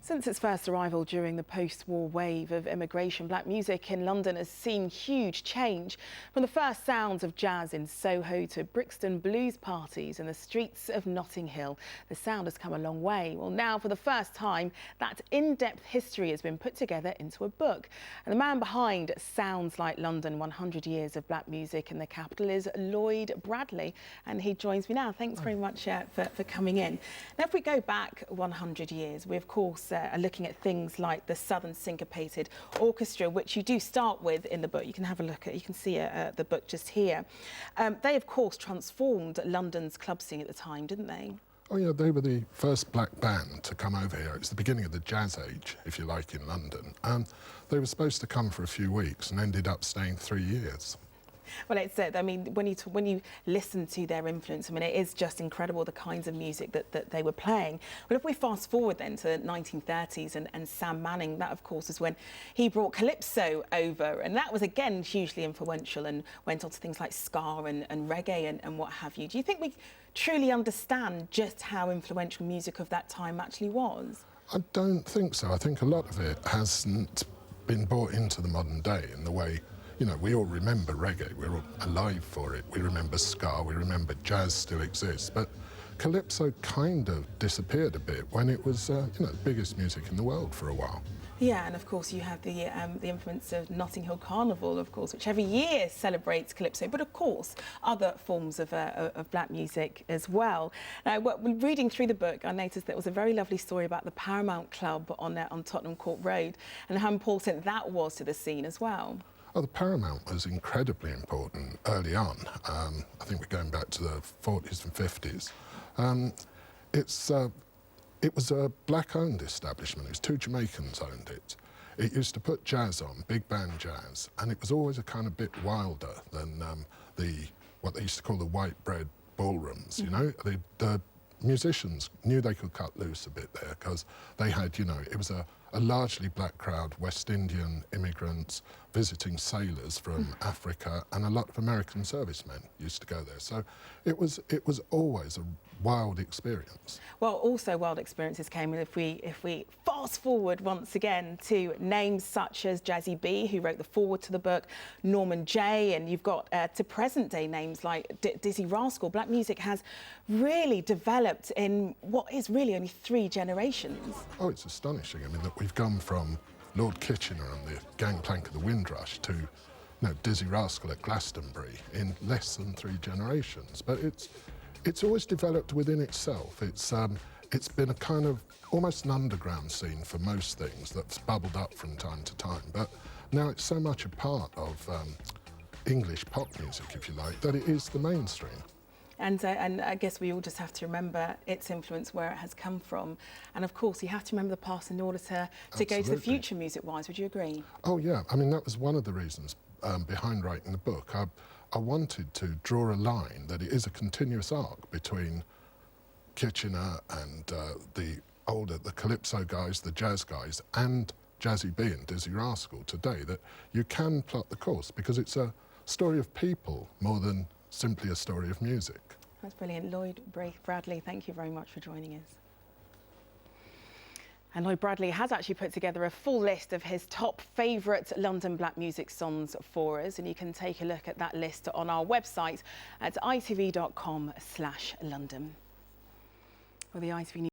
Since its first arrival during the post-war wave of immigration, black music in London has seen huge change. From the first sounds of jazz in Soho to Brixton blues parties in the streets of Notting Hill, the sound has come a long way. Well, now for the first time, that in-depth history has been put together into a book. And the man behind Sounds Like London, 100 Years of Black Music in the Capital is Lloyd Bradley, and he joins me now. Thanks very much for coming in. Now, if we go back 100 years, we of course are looking at things like the Southern Syncopated Orchestra, which you do start with in the book. You can have a look at, you can see the book just here. They of course transformed London's club scene at the time, didn't they? Oh yeah, they were the first black band to come over here. It's the beginning of the jazz age, if you like, in London. They were supposed to come for a few weeks and ended up staying 3 years. Well, it's I mean, when you listen to their influence, I mean, it is just incredible the kinds of music that they were playing. But if we fast forward then to the 1930s and Sam Manning, that of course is when he brought calypso over, and that was again hugely influential and went on to things like ska and reggae and what have you. Do you think we truly understand just how influential music of that time actually was? I don't think so. I think a lot of it hasn't been brought into the modern day in the way. You know, we all remember reggae, we're all alive for it. We remember ska, we remember jazz still exists, but calypso kind of disappeared a bit when it was, you know, the biggest music in the world for a while. Yeah, and of course you have the influence of Notting Hill Carnival, of course, which every year celebrates calypso, but of course other forms of black music as well. Now, when reading through the book, I noticed there was a very lovely story about the Paramount Club on Tottenham Court Road and how important that was to the scene as well. Oh, the Paramount was incredibly important early on. I think we're going back to the 40s and 50s. It was a black-owned establishment. It was two Jamaicans owned it. It used to put jazz on, big band jazz, and it was always a kind of bit wilder than what they used to call the white bread ballrooms. You know, the musicians knew they could cut loose a bit there because they had, you know, it was a largely black crowd, West Indian immigrants, visiting sailors from Africa, and a lot of American servicemen used to go there. So it was always a wild experience. Well, also wild experiences came in if we fast forward once again to names such as Jazzy B, who wrote the foreword to the book, Norman J, and you've got to present day names like Dizzy Rascal. Black music has really developed in what is really only 3 generations. Oh, it's astonishing. I mean, that we've gone from Lord Kitchener and the Gangplank of the Windrush to, you know, Dizzy Rascal at Glastonbury in less than 3 generations. But it's always developed within itself. It's been a kind of almost an underground scene for most things that's bubbled up from time to time. But now it's so much a part of English pop music, if you like, that it is the mainstream. And I guess we all just have to remember its influence, where it has come from. And of course, you have to remember the past in order to go to the future music-wise. Would you agree? Oh, yeah. I mean, that was one of the reasons behind writing the book. I wanted to draw a line that it is a continuous arc between Kitchener and the calypso guys, the jazz guys, and Jazzy B and Dizzy Rascal today, that you can plot the course because it's a story of people more than simply a story of music. That's brilliant. Lloyd Bradley, thank you very much for joining us. And Lloyd Bradley has actually put together a full list of his top favourite London black music songs for us, and you can take a look at that list on our website at itv.com/London. Well, the ITV News